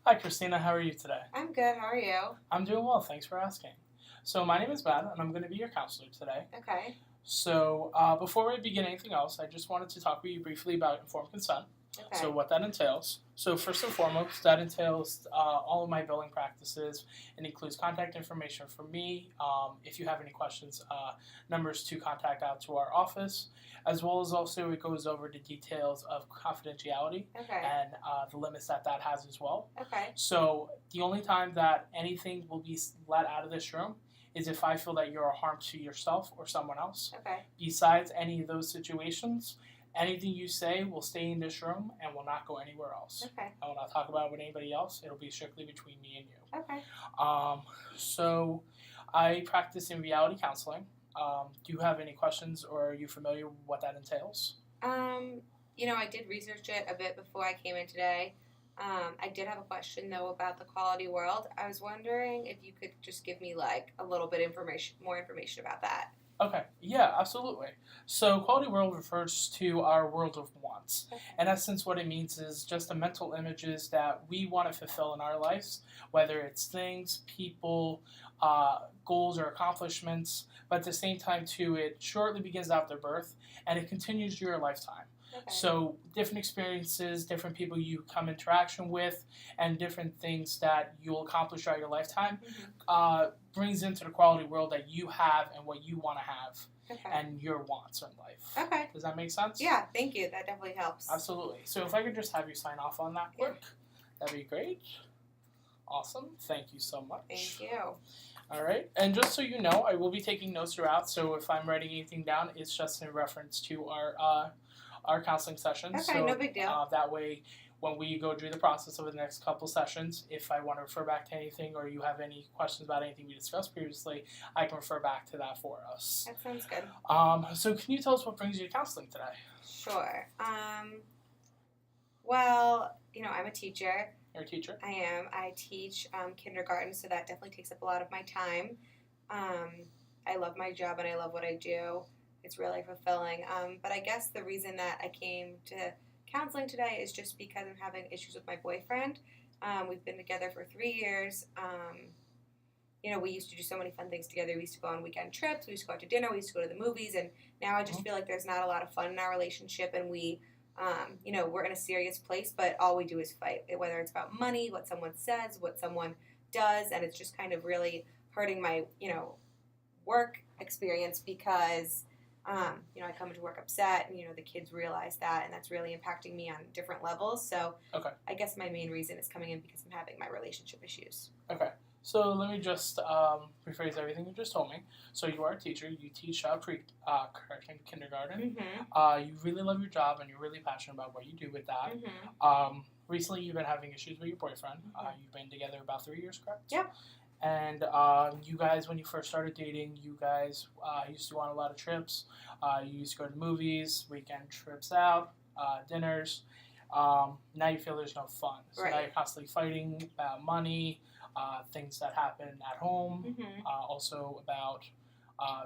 Hi, Christina. How are you today? I'm good. How are you? I'm doing well. Thanks for asking. So, my name is Matt, and I'm going to be your counselor today. Okay. So, before we begin anything else, I just wanted to talk with you briefly about informed consent. So, Okay. what that entails. So, first and foremost, that entails all of my billing practices. It includes contact information for me. If you have any questions, numbers to contact out to our office, as well as also it goes over the details of confidentiality Okay. and the limits that that has as well. Okay. So, the only time that anything will be let out of this room is if I feel that you're a harm to yourself or someone else. Okay. Besides any of those situations, anything you say will stay in this room and will not go anywhere else. Okay. I will not talk about it with anybody else. It'll be strictly between me and you. Okay. So I practice in reality counseling. Do you have any questions or are you familiar with what that entails? I did research it a bit before I came in today. I did have a question though about the quality world. I was wondering if you could just give me like a little bit more information about that. Okay, yeah, absolutely. So, quality world refers to our world of wants. Okay. In essence, what it means is just the mental images that we want to fulfill in our lives, whether it's things, people, goals, or accomplishments. But at the same time, too, it shortly begins after birth and it continues your lifetime. Okay. So, different experiences, different people you come interaction with, and different things that you'll accomplish throughout your lifetime brings into the quality world that you have and what you want to have Okay. and your wants in life. Okay. Does that make sense? Yeah, thank you. That definitely helps. Absolutely. So if I could just have you sign off on that quick, that'd be great. Awesome. Thank you so much. Thank you. All right. And just so you know, I will be taking notes throughout. So if I'm writing anything down, it's just in reference to our counseling sessions. Okay, So, no big deal. that way, when we go through the process over the next couple sessions, if I want to refer back to anything or you have any questions about anything we discussed previously, I can refer back to that for us. That sounds good. So can you tell us what brings you to counseling today? Sure. I'm a teacher. You're a teacher? I am. I teach kindergarten, so that definitely takes up a lot of my time. I love my job and I love what I do. It's really fulfilling. But I guess the reason that I came to counseling today is just because I'm having issues with my boyfriend. We've been together for 3 years. We used to do so many fun things together. We used to go on weekend trips. We used to go out to dinner. We used to go to the movies. And now I just feel like there's not a lot of fun in our relationship. And we're in a serious place, but all we do is fight. Whether it's about money, what someone says, what someone does. And it's just kind of really hurting my, work experience because I come into work upset, and the kids realize that, and that's really impacting me on different levels. So, Okay. I guess my main reason is coming in because I'm having my relationship issues. Okay. So let me just rephrase everything you just told me. So you are a teacher. You teach kindergarten. Mm-hmm. You really love your job and you're really passionate about what you do with that. Mm-hmm. Recently, you've been having issues with your boyfriend. You've been together about 3 years, correct? Yep. And you guys, when you first started dating, you guys used to go on a lot of trips. You used to go to movies, weekend trips out, dinners. Now you feel there's no fun. So now Right. you're constantly fighting about money, things that happen at home, Mm-hmm. also about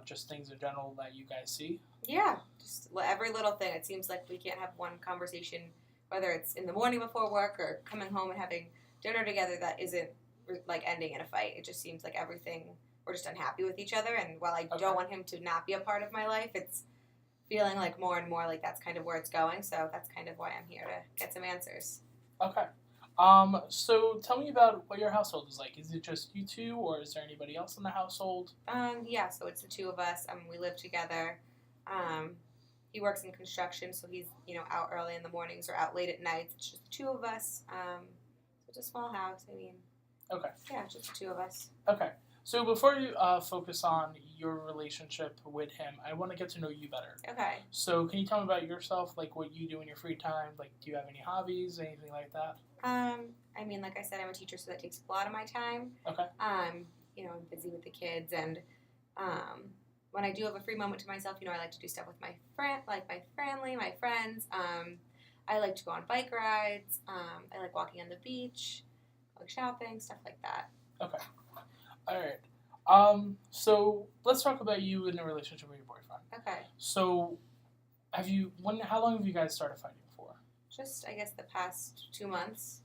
just things in general that you guys see. Yeah, just every little thing. It seems like we can't have one conversation, whether it's in the morning before work or coming home and having dinner together, that isn't like ending in a fight. It just seems like everything, we're just unhappy with each other. And while I Okay. don't want him to not be a part of my life, it's feeling like more and more like that's kind of where it's going. So that's kind of why I'm here to get some answers. Okay. So tell me about what your household is like. Is it just you two, or is there anybody else in the household? Yeah, so it's the two of us. We live together. He works in construction, so he's, out early in the mornings or out late at nights. It's just the two of us. So it's a small house. Okay. Yeah, it's just the two of us. Okay. So before you focus on your relationship with him, I want to get to know you better. Okay. So can you tell me about yourself, like what you do in your free time? Like, do you have any hobbies, anything like that? Like I said, I'm a teacher, so that takes a lot of my time. Okay. I'm busy with the kids, and when I do have a free moment to myself, I like to do stuff with my family, my friends. I like to go on bike rides. I like walking on the beach, going shopping, stuff like that. Okay. All right. So let's talk about you in a relationship with your boyfriend. Okay. So, how long have you guys started fighting for? Just, I guess, the past 2 months.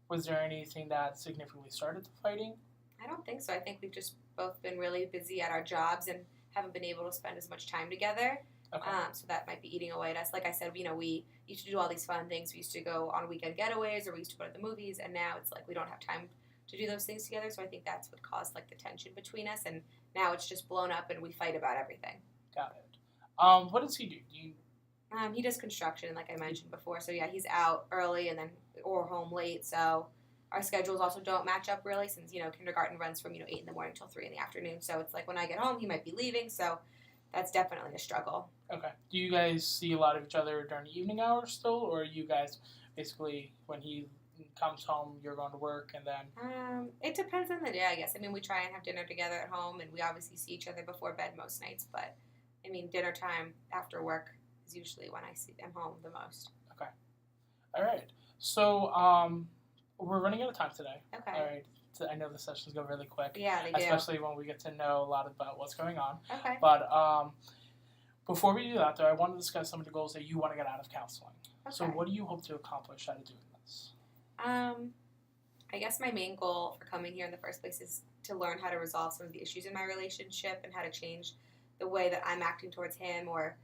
Was there anything that significantly started the fighting? I don't think so. I think we've just both been really busy at our jobs and haven't been able to spend as much time together. Okay. So that might be eating away at us. Like I said, we used to do all these fun things. We used to go on weekend getaways, or we used to go to the movies, and now it's like we don't have time to do those things together. So I think that's what caused like the tension between us, and now it's just blown up, and we fight about everything. Got it. What does he do? He does construction, like I mentioned before. So yeah, he's out early and then or home late. So our schedules also don't match up really, since kindergarten runs from 8 in the morning till 3 in the afternoon. So it's like when I get home, he might be leaving. So that's definitely a struggle. Okay. Do you guys see a lot of each other during the evening hours still, or are you guys basically when he comes home, you're going to work, and then? It depends on the day, I guess. I mean, we try and have dinner together at home, and we obviously see each other before bed most nights. But I mean, dinner time after work is usually when I see them home the most. Okay. All right. So we're running out of time today. Okay. All right. So I know the sessions go really quick. Yeah, they do. Especially when we get to know a lot about what's going on. Okay. But before we do that, though, I want to discuss some of the goals that you want to get out of counseling. Okay. So what do you hope to accomplish out of doing this? I guess my main goal for coming here in the first place is to learn how to resolve some of the issues in my relationship and how to change the way that I'm acting towards him, or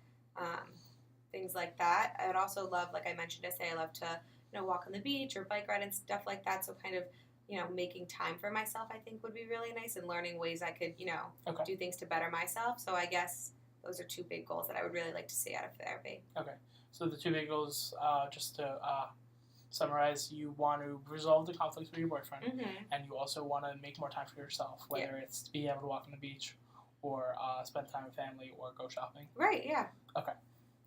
things like that. I would also love, like I mentioned, I love to walk on the beach or bike ride and stuff like that. So kind of making time for myself, I think, would be really nice, and learning ways I could Okay. do things to better myself. So I guess those are two big goals that I would really like to see out of therapy. Okay. So the two big goals, just to summarize, you want to resolve the conflicts with your boyfriend, and you also want to make more time for yourself, whether it's to be able to walk on the beach or spend time with family or go shopping. Right, yeah. Okay.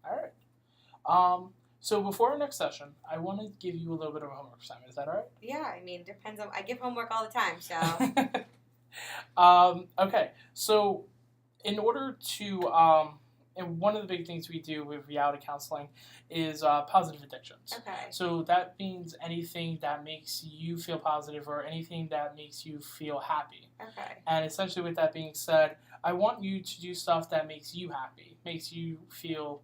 All right. So before our next session, I want to give you a little bit of a homework assignment. Is that all right? Yeah, I mean, depends on. I give homework all the time, so. Okay. So in order to, and one of the big things we do with reality counseling is positive addictions. Okay. So that means anything that makes you feel positive or anything that makes you feel happy. Okay. And essentially with that being said, I want you to do stuff that makes you happy, makes you feel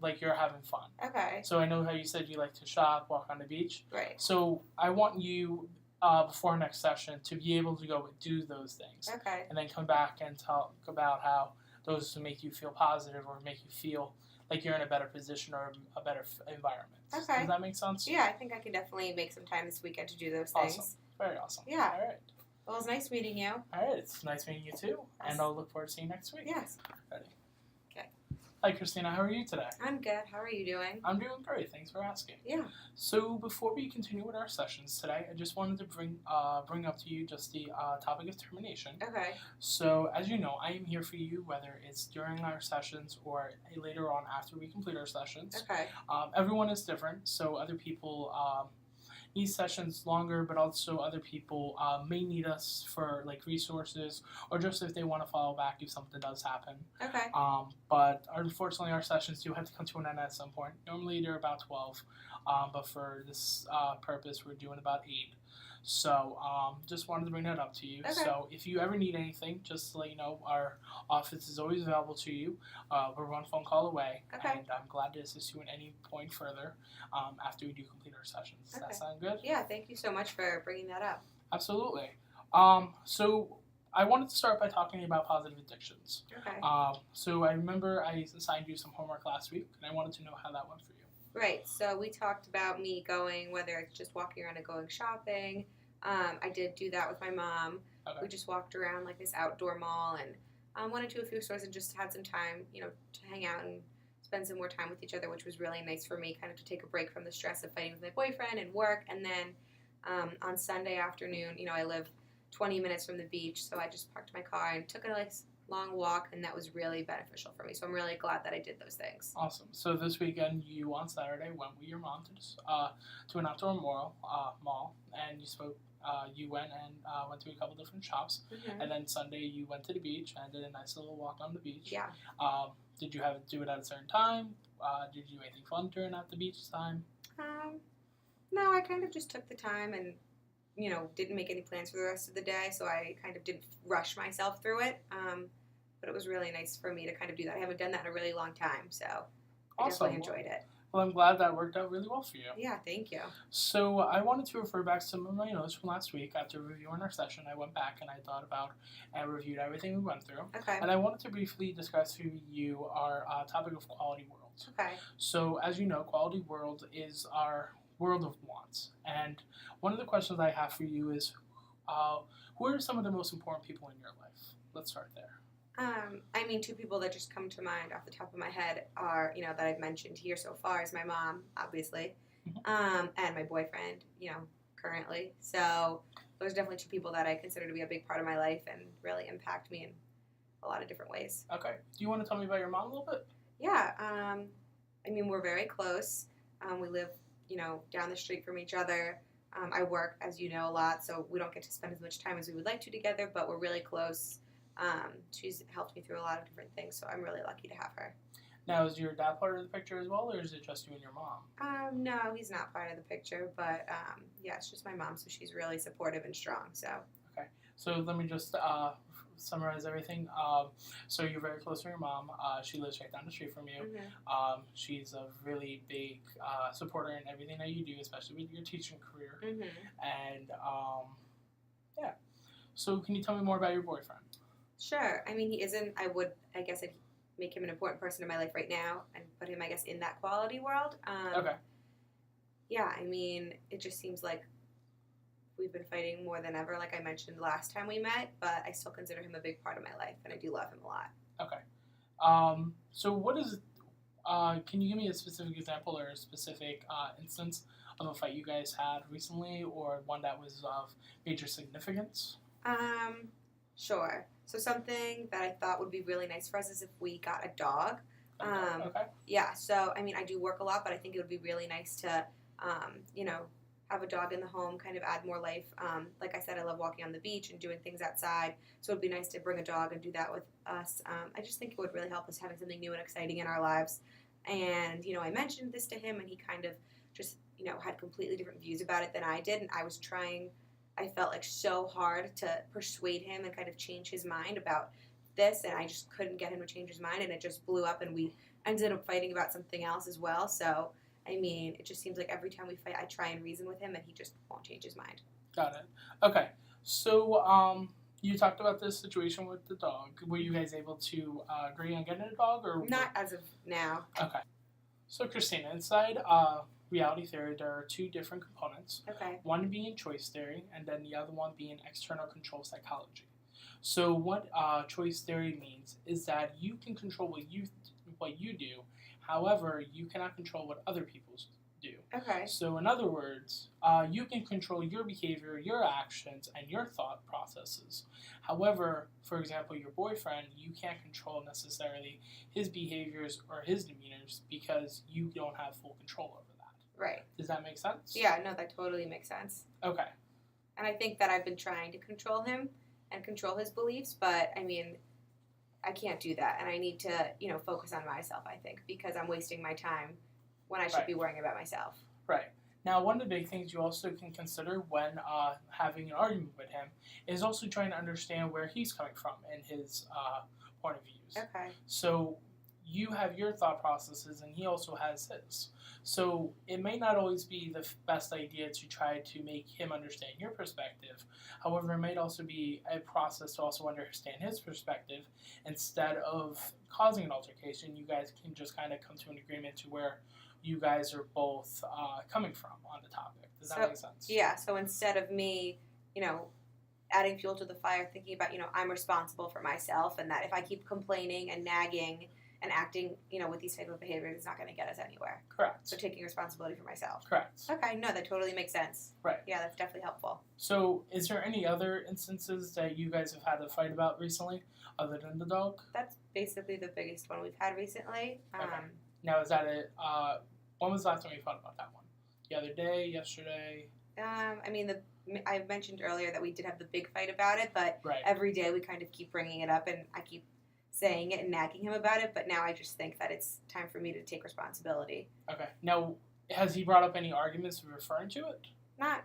like you're having fun. Okay. So I know how you said you like to shop, walk on the beach. Right. So I want you, before our next session, to be able to go do those things. Okay. And then come back and talk about how those make you feel positive or make you feel like you're in a better position or a better environment. Okay. Does that make sense? Yeah, I think I can definitely make some time this weekend to do those things. Awesome. Very awesome. Yeah. All right. Well, it was nice meeting you. All right. It's nice meeting you too. Yes. And I'll look forward to seeing you next week. Yes. Ready. Okay. Hi, Christina. How are you today? I'm good. How are you doing? I'm doing great. Thanks for asking. Yeah. So before we continue with our sessions today, I just wanted to bring up to you just the topic of termination. Okay. So as you know, I am here for you, whether it's during our sessions or later on after we complete our sessions. Okay. Everyone is different, so other people need sessions longer, but also other people may need us for like resources or just if they want to follow back if something does happen. Okay. But unfortunately, our sessions do have to come to an end at some point. Normally, they're about 12, but for this purpose, we're doing about 8. So just wanted to bring that up to you. Okay. So if you ever need anything, just to let you know, our office is always available to you. We're one phone call away. Okay. And I'm glad to assist you in any point further after we do complete our sessions. Does that Okay. sound good? Yeah, thank you so much for bringing that up. Absolutely. So I wanted to start by talking about positive addictions. Okay. So I remember I assigned you some homework last week, and I wanted to know how that went for you. Right, so we talked about me going, whether it's just walking around and going shopping. I did do that with my mom. Okay. We just walked around like this outdoor mall and went into a few stores and just had some time, to hang out and spend some more time with each other, which was really nice for me, kind of to take a break from the stress of fighting with my boyfriend and work. And then on Sunday afternoon, I live 20 minutes from the beach, so I just parked my car and took a nice long walk, and that was really beneficial for me. So I'm really glad that I did those things. Awesome. So this weekend, you on Saturday went with your mom to an outdoor mall, and you went and went to a couple different shops, Mm-hmm. and then Sunday you went to the beach and did a nice little walk on the beach. Yeah. Did you do it at a certain time? Did you do anything fun during at the beach time? No, I kind of just took the time and, didn't make any plans for the rest of the day, so I kind of didn't rush myself through it. But it was really nice for me to kind of do that. I haven't done that in a really long time, so I Awesome. definitely enjoyed it. Well, I'm glad that worked out really well for you. Yeah, thank you. So I wanted to refer back to some of my notes from last week. After reviewing our session, I went back and I thought about and reviewed everything we went through. Okay. And I wanted to briefly discuss with you our topic of quality worlds. Okay. So as you know, quality world is our world of wants. And one of the questions I have for you is, who are some of the most important people in your life? Let's start there. I mean, two people that just come to mind off the top of my head are, that I've mentioned here so far is my mom, obviously, and my boyfriend, currently. So those are definitely two people that I consider to be a big part of my life and really impact me in a lot of different ways. Okay. Do you want to tell me about your mom a little bit? Yeah. I mean, we're very close. We live, down the street from each other. I work, as you know, a lot, so we don't get to spend as much time as we would like to together, but we're really close. She's helped me through a lot of different things, so I'm really lucky to have her. Now, is your dad part of the picture as well, or is it just you and your mom? No, he's not part of the picture, but yeah, it's just my mom, so she's really supportive and strong. So. Okay. So let me just summarize everything. So you're very close to your mom. She lives right down the street from you. Mm-hmm. She's a really big supporter in everything that you do, especially with your teaching career. Mm-hmm. And yeah. So can you tell me more about your boyfriend? Sure. I mean, he isn't. I guess I'd make him an important person in my life right now and put him, I guess, in that quality world. Okay. Yeah, I mean, it just seems like we've been fighting more than ever, like I mentioned last time we met, but I still consider him a big part of my life, and I do love him a lot. Okay. So what is, can you give me a specific example or a specific instance of a fight you guys had recently, or one that was of major significance? Sure. So something that I thought would be really nice for us is if we got a dog. Okay. Yeah, so, I mean, I do work a lot, but I think it would be really nice to, have a dog in the home, kind of add more life. Like I said, I love walking on the beach and doing things outside, so it would be nice to bring a dog and do that with us. I just think it would really help us having something new and exciting in our lives. And, I mentioned this to him, and he kind of just, had completely different views about it than I did, and I felt like so hard to persuade him and kind of change his mind about this, and I just couldn't get him to change his mind, and it just blew up, and we ended up fighting about something else as well. So, I mean, it just seems like every time we fight, I try and reason with him, and he just won't change his mind. Got it. Okay. So, you talked about this situation with the dog. Were you guys able to agree on getting a dog, or not as of now? Okay. So, Christina, inside reality theory, there are two different components. Okay. One being choice theory, and then the other one being external control psychology. So, what choice theory means is that you can control what you do. However, you cannot control what other people do. Okay. So, in other words, you can control your behavior, your actions, and your thought processes. However, for example, your boyfriend, you can't control necessarily his behaviors or his demeanors because you don't have full control over that. Right. Does that make sense? Yeah, no, that totally makes sense. Okay. And I think that I've been trying to control him and control his beliefs, but, I mean, I can't do that, and I need to, focus on myself, I think, because I'm wasting my time when I should be worrying about myself. Right. Now, one of the big things you also can consider when having an argument with him is also trying to understand where he's coming from and his point of views. Okay. So you have your thought processes, and he also has his. So it may not always be the best idea to try to make him understand your perspective. However, it might also be a process to also understand his perspective. Instead of causing an altercation, you guys can just kind of come to an agreement to where you guys are both coming from on the topic. Does that make sense? Yeah, so instead of me, adding fuel to the fire, thinking about, I'm responsible for myself, and that if I keep complaining and nagging and acting, with these type of behaviors, it's not going to get us anywhere. Correct. So taking responsibility for myself. Correct. Okay, no, that totally makes sense. Right. Yeah, that's definitely helpful. So is there any other instances that you guys have had a fight about recently other than the dog? That's basically the biggest one we've had recently. Okay. Now, is that it? When was the last time you fought about that one? The other day, yesterday? I mean, I mentioned earlier that we did have the big fight about it, but every day we kind of keep bringing it up, and I keep saying it and nagging him about it, but now I just think that it's time for me to take responsibility. Okay. Now, has he brought up any arguments referring to it? Not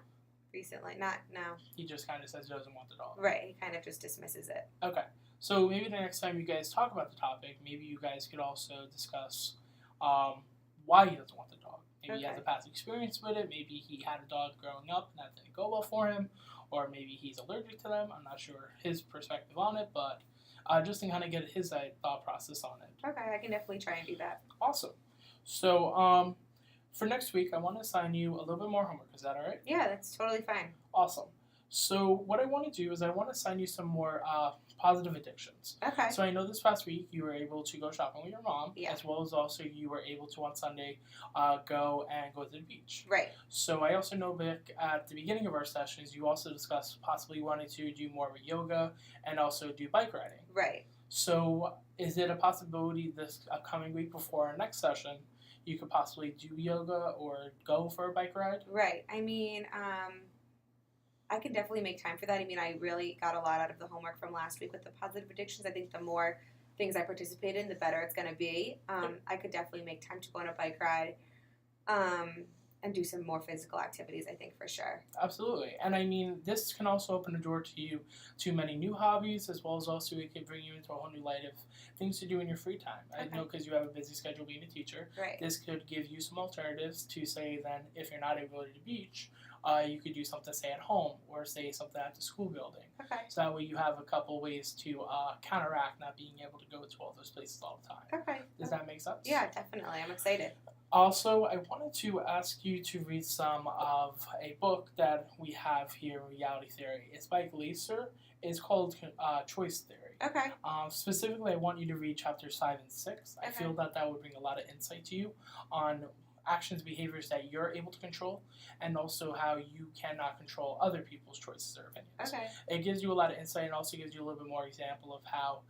recently. No. He just kind of says he doesn't want the dog. Right. He kind of just dismisses it. Okay. So maybe the next time you guys talk about the topic, maybe you guys could also discuss why he doesn't want the dog. Maybe he has Okay. a past experience with it. Maybe he had a dog growing up and that didn't go well for him, or maybe he's allergic to them. I'm not sure his perspective on it, but just to kind of get his thought process on it. Okay, I can definitely try and do that. Awesome. So for next week, I want to assign you a little bit more homework. Is that all right? Yeah, that's totally fine. Awesome. So what I want to do is I want to assign you some more positive addictions. Okay. So I know this past week you were able to go shopping with your mom, Yeah. as well as also you were able to on Sunday go to the beach. Right. So I also know back at the beginning of our sessions, you also discussed possibly wanting to do more of a yoga and also do bike riding. Right. So is it a possibility this upcoming week before our next session, you could possibly do yoga or go for a bike ride? Right. I mean, I can definitely make time for that. I mean, I really got a lot out of the homework from last week with the positive addictions. I think the more things I participate in, the better it's going to be. I could definitely make time to go on a bike ride and do some more physical activities, I think, for sure. Absolutely. And I mean, this can also open a door to you to many new hobbies, as well as also it can bring you into a whole new light of things to do in your free time. I Okay. know because you have a busy schedule being a teacher, Right. this could give you some alternatives to say then if you're not able to go to the beach, you could do something, say, at home or say something at the school building. Okay. So that way you have a couple ways to counteract not being able to go to all those places all the time. Okay. Does that make sense? Yeah, definitely. I'm excited. Also, I wanted to ask you to read some of a book that we have here, Reality Theory. It's by Glaser. It's called Choice Theory. Okay. Specifically, I want you to read chapters 5 and 6. I Okay. feel that would bring a lot of insight to you on actions, behaviors that you're able to control, and also how you cannot control other people's choices or opinions. Okay. It gives you a lot of insight and also gives you a little bit more example of how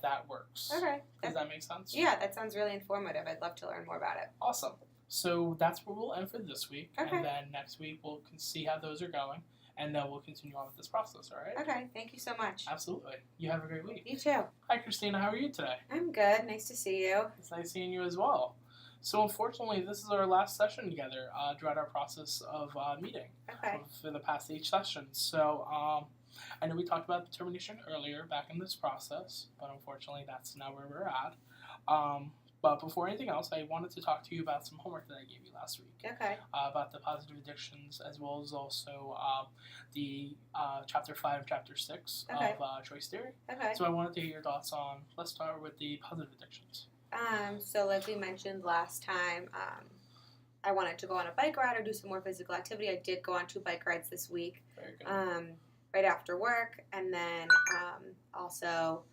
that works. Okay. Does that make sense? Yeah, that sounds really informative. I'd love to learn more about it. Awesome. So that's where we'll end for this week. Okay. And then next week we'll see how those are going. And then we'll continue on with this process, all right? Okay. Thank you so much. Absolutely. You have a great week. You too. Hi, Christina. How are you today? I'm good. Nice to see you. It's nice seeing you as well. So unfortunately, this is our last session together throughout our process of meeting Okay. for the past 8 sessions. So I know we talked about determination earlier back in this process, but unfortunately that's not where we're at. But before anything else, I wanted to talk to you about some homework that I gave you last week Okay. about the positive addictions, as well as also the chapter 5 and chapter 6 Okay. of Choice Theory. Okay. So I wanted to hear your thoughts on, let's start with the positive addictions. So like we mentioned last time, I wanted to go on a bike ride or do some more physical activity. I did go on 2 bike rides this week, Very good. right after work, and then also,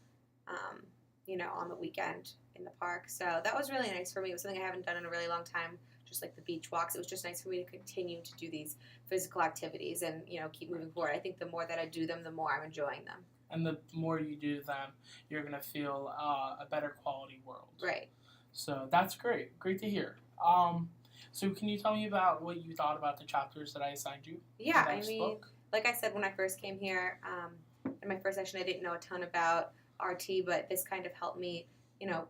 on the weekend in the park. So that was really nice for me. It was something I haven't done in a really long time, just like the beach walks. It was just nice for me to continue to do these physical activities and, keep moving forward. I think the more that I do them, the more I'm enjoying them. And the more you do them, you're going to feel a better quality world. Right. So that's great. Great to hear. So can you tell me about what you thought about the chapters that I assigned you? Yeah, in I this mean, book? like I said, when I first came here, in my first session, I didn't know a ton about RT, but this kind of helped me,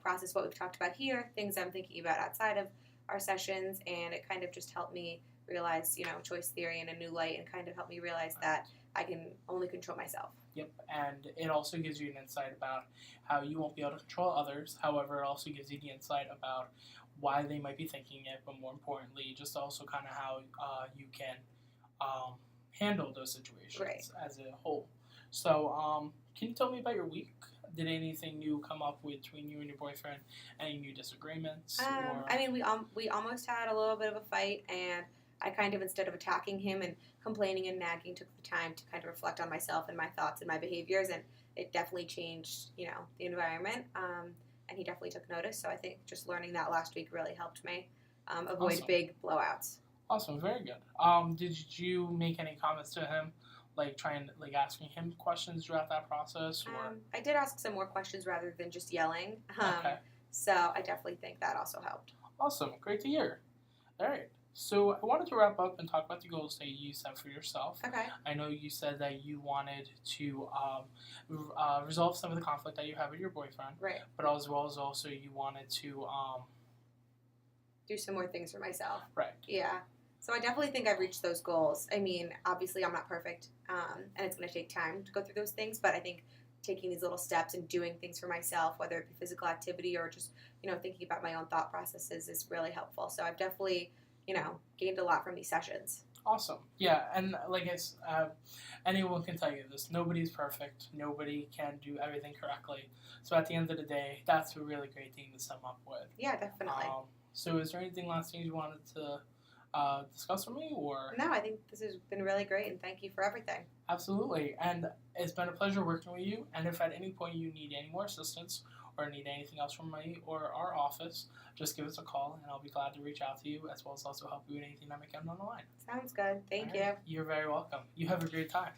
process what we've talked about here, things I'm thinking about outside of our sessions, and it kind of just helped me realize, choice theory in a new light, and kind of helped me realize that I can only control myself. Yep, and it also gives you an insight about how you won't be able to control others. However, it also gives you the insight about why they might be thinking it, but more importantly, just also kind of how you can handle those situations Right. as a whole. So, can you tell me about your week? Did anything new come up between you and your boyfriend? Any new disagreements? I mean, we almost had a little bit of a fight, and I kind of, instead of attacking him and complaining and nagging, took the time to kind of reflect on myself and my thoughts and my behaviors, and it definitely changed, the environment, and he definitely took notice, so I think just learning that last week really helped me avoid Awesome. big blowouts. Awesome, very good. Did you make any comments to him, asking him questions throughout that process? Or I did ask some more questions rather than just yelling, okay, so I definitely think that also helped. awesome, great to hear. All right, so I wanted to wrap up and talk about the goals that you set for yourself. Okay. I know you said that you wanted to resolve some of the conflict that you have with your boyfriend, Right. but as well as also you wanted to Do some more things for myself. right. Yeah. So I definitely think I've reached those goals. I mean, obviously I'm not perfect, and it's going to take time to go through those things, but I think taking these little steps and doing things for myself, whether it be physical activity or just, thinking about my own thought processes is really helpful. So I've definitely, gained a lot from these sessions. Awesome. Yeah, and anyone can tell you this. Nobody's perfect. Nobody can do everything correctly. So at the end of the day, that's a really great thing to sum up with. Yeah, definitely. So is there anything last things you wanted to discuss with me, or? No, I think this has been really great, and thank you for everything. Absolutely, and it's been a pleasure working with you. And if at any point you need any more assistance or need anything else from me or our office, just give us a call, and I'll be glad to reach out to you, as well as also help you with anything that may come down the line. Sounds good. Thank you. You're very welcome. You have a great time.